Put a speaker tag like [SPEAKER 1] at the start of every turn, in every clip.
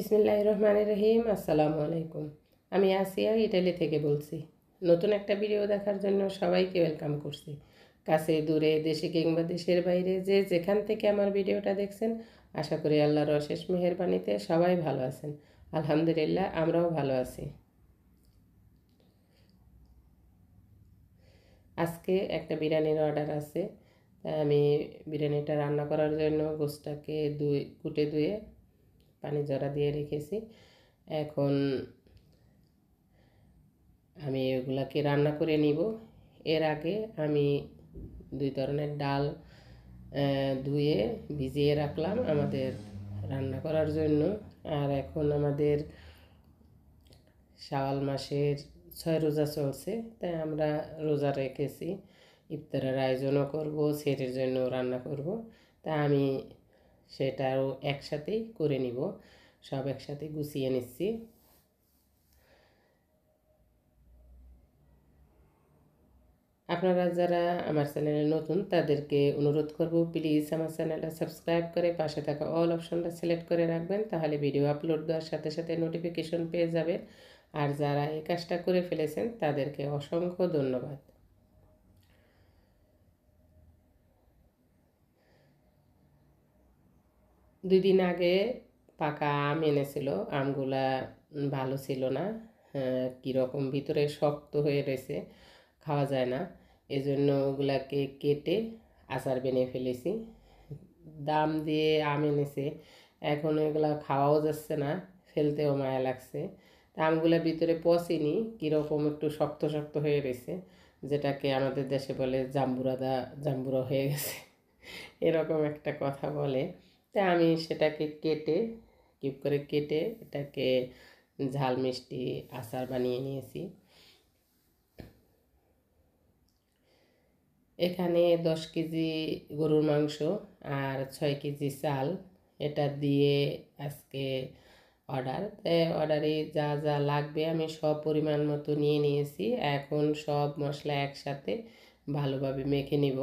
[SPEAKER 1] বিসমিল্লাহির রহমানির রহিম। আসসালামু আলাইকুম। আমি আসিয়া ইটালি থেকে বলছি। নতুন একটা ভিডিও দেখার জন্য সবাইকে ওয়েলকাম করছি। কাছে দূরে দেশে কিংবা দেশের বাইরে যে যেখান থেকে আমার ভিডিওটা দেখছেন, আশা করি আল্লাহর অশেষ মেহেরবানিতে সবাই ভালো আছেন। আলহামদুলিল্লাহ, আমরাও ভালো আছি। আজকে একটা বিরিয়ানির অর্ডার আছে, তাই আমি বিরিয়ানিটা রান্না করার জন্য গোশটাকে কুটে ধুয়ে পানি জড়া দিয়ে রেখেছি। এখন আমি এগুলাকে রান্না করে নিব। এর আগে আমি 2 ধরনের ডাল ধুয়ে ভিজিয়ে রাখলাম আমাদের রান্না করার জন্য। আর এখন আমাদের শাওয়াল মাসের 6 রোজা চলছে, তাই আমরা রোজা রেখেছি। ইফতারের আয়োজনও করব, সেটের জন্য রান্না করব। তা আমি সেটাও একসাথেই করে নিব, সব একসাথে গুছিয়ে নিচ্ছি। আপনারা যারা আমার চ্যানেলে নতুন তাদেরকে অনুরোধ করব, প্লিজ আমার চ্যানেলটা সাবস্ক্রাইব করে পাশে থাকা অল অপশনটা সিলেক্ট করে রাখবেন, তাহলে ভিডিও আপলোড দেওয়ার সাথে সাথে নোটিফিকেশন পেয়ে যাবেন। আর যারা এই কাজটা করে ফেলেছেন তাদেরকে অসংখ্য ধন্যবাদ। দুই দিন আগে পাকা আম এনেছিল, আমগুলা ভালো ছিল না, কীরকম ভিতরে শক্ত হয়ে রয়েছে, খাওয়া যায় না। এজন্য ওগুলাকে কেটে আচার বানিয়ে ফেলেছি। দাম দিয়ে আম এনেছে, এখন এগুলা খাওয়াও যাচ্ছে না, ফেলতেও মায়া লাগছে। তা আমগুলা ভিতরে পচেনি, কীরকম একটু শক্ত শক্ত হয়ে রয়েছে, যেটাকে আমাদের দেশে বলে জাম্বুরা হয়ে গেছে, এরকম একটা কথা বলে। তা আমি সেটাকে কেটে কিউব করে কেটে এটাকে ঝাল মিষ্টি আচার বানিয়ে নিয়েছি। এখানে 10 কেজি গরুর মাংস আর 6 কেজি চাল, এটা দিয়ে আজকে অর্ডার। অর্ডারে যা যা লাগবে আমি সব পরিমাণ মতো নিয়ে নিয়েছি। এখন সব মশলা একসাথে ভালোভাবে মেখে নিব।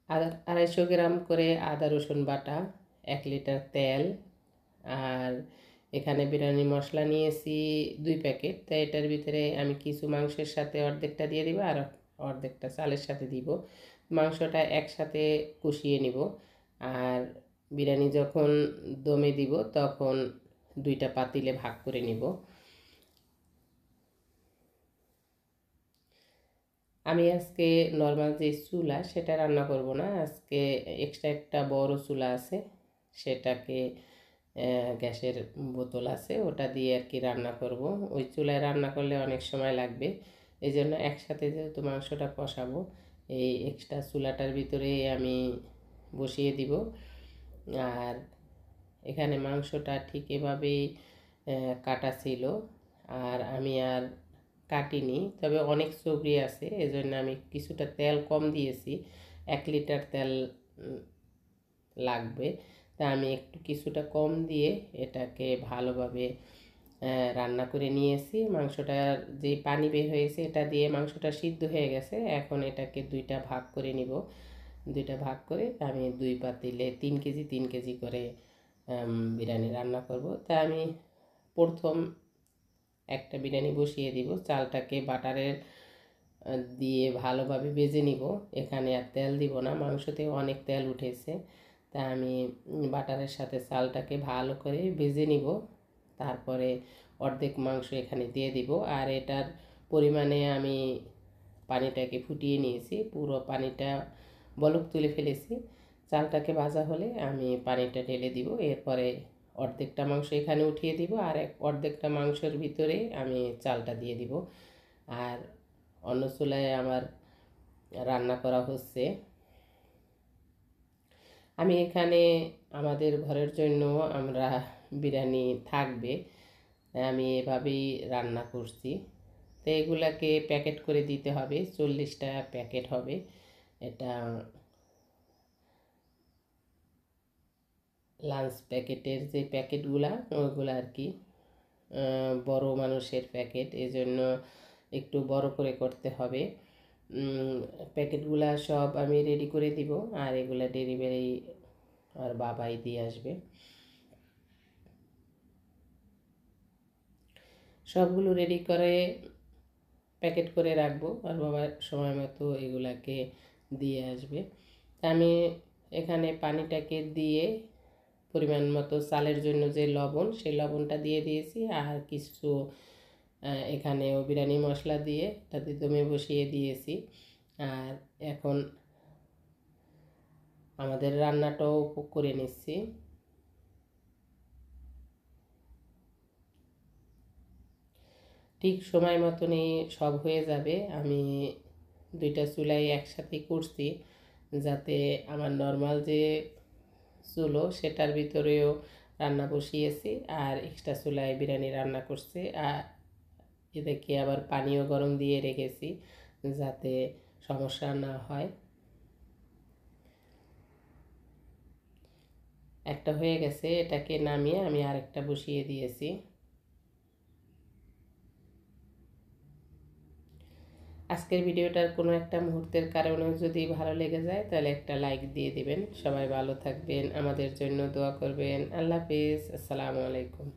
[SPEAKER 1] আদা 250 গ্রাম করে আদা রসুন বাটা, 1 লিটার তেল, আর এখানে বিরিয়ানি মশলা নিয়েছি 2 প্যাকেট। তাই এটার ভিতরে আমি কিছু মাংসের সাথে অর্ধেকটা দিয়ে দিব আর অর্ধেকটা চালের সাথে দিব। মাংসটা একসাথে কষিয়ে নিব। আর বিরিয়ানি যখন দমে দিব তখন 2টা পাতিলে ভাগ করে নিব। আমি আজকে নর্মাল যে চুলা সেটা রান্না করব না, আজকে এক্সট্রা একটা বড় চুলা আছে, সেটাকে গ্যাসের বোতল আছে ওটা দিয়ে আর কি রান্না করব। ওই চুলায় রান্না করলে অনেক সময় লাগবে, এই জন্য একসাথে যেহেতু মাংসটা কষাবো, এই এক্সট্রা চুলাটার ভিতরে আমি বসিয়ে দিব। আর এখানে মাংসটা ঠিক এভাবেই কাটা ছিল, আর আমি আর কাটিনি, তবে অনেক চর্বি আছে, এজন্য আমি কিছুটা তেল কম দিয়েছি। 1 লিটার তেল লাগবে, তা আমি একটু কিছুটা কম দিয়ে এটাকে ভালোভাবে রান্না করে নিয়েছি। মাংসটার যে পানি বের হয়েছে এটা দিয়ে মাংসটা সিদ্ধ হয়ে গেছে। এখন এটাকে 2টা ভাগ করে নিব। 2টা ভাগ করে আমি 2 পাতিলে 3 কেজি 3 কেজি করে বিরিয়ানি রান্না করব। তা আমি প্রথম একটা বিরিয়ানি বসিয়ে দিব, চালটাকে বাটারের দিয়ে ভালোভাবে ভেজে নিব। এখানে আর তেল দিব না, মাংসতে অনেক তেল উঠেছে, তা আমি বাটারের সাথে চালটাকে ভালো করে ভেজে নিব। তারপরে অর্ধেক মাংস এখানে দিয়ে দিব, আর এটার পরিমাণে আমি পানিটাকে ফুটিয়ে নিয়েছি, পুরো পানিটা বলক তুলে ফেলেছি। চালটাকে ভাজা হলে আমি পানিটা ঢেলে দিব, এরপরে অর্ধেকটা মাংস এখানে উঠিয়ে দিব, আর অর্ধেকটা মাংসের ভিতরে আমি চালটা দিয়ে দিব। আর অন্য চুলায় আমার রান্না করা হচ্ছে। আমি এখানে আমাদের ঘরের জন্য আমরা বিরিয়ানি থাকবে, আমি এভাবেই রান্না করছি। তো এগুলাকে প্যাকেট করে দিতে হবে, 40টা প্যাকেট হবে। এটা লাঞ্চ প্যাকেটের যে প্যাকেটগুলা ওইগুলো আর কি, বড় মানুষের প্যাকেট, এজন্য একটু বড় করে করতে হবে। প্যাকেটগুলা সব আমি রেডি করে দিব, আর এগুলা ডেলিভারি আর বাবাই দিয়ে আসবে। সবগুলো রেডি করে প্যাকেট করে রাখবো, আর বাবা সময় মতো এগুলাকে দিয়ে আসবে। আমি এখানে পানিটাকে দিয়ে পরিমাণ মতো চালের জন্য যে লবণ, সেই লবণটা দিয়ে দিয়েছি, আর কিছু এখানেও বিরিয়ানি মশলা দিয়ে তাতে দমে বসিয়ে দিয়েছি। আর এখন আমাদের রান্নাটাও করে নিচ্ছি। ঠিক সময় মতনই সব হয়ে যাবে। আমি দুইটা চুলাই একসাথে করছি, যাতে আমার নর্মাল যে চুলো সেটার ভিতরেও রান্না বসিয়েছি, আর এক্সট্রা চুলায় বিরিয়ানি রান্না করছি। আর এদিকে আবার পানিও গরম দিয়ে রেখেছি যাতে সমস্যা না হয়। একটা হয়ে গেছে, এটাকে নামিয়ে আমি আরেকটা বসিয়ে দিয়েছি। আজকের ভিডিওটার কোনো একটা মুহূর্তের কারণেও যদি ভালো লেগে যায় তাহলে একটা লাইক দিয়ে দিবেন। সবাই ভালো থাকবেন, আমাদের জন্য দোয়া করবেন। আল্লাহ হাফেজ, আসসালামু আলাইকুম।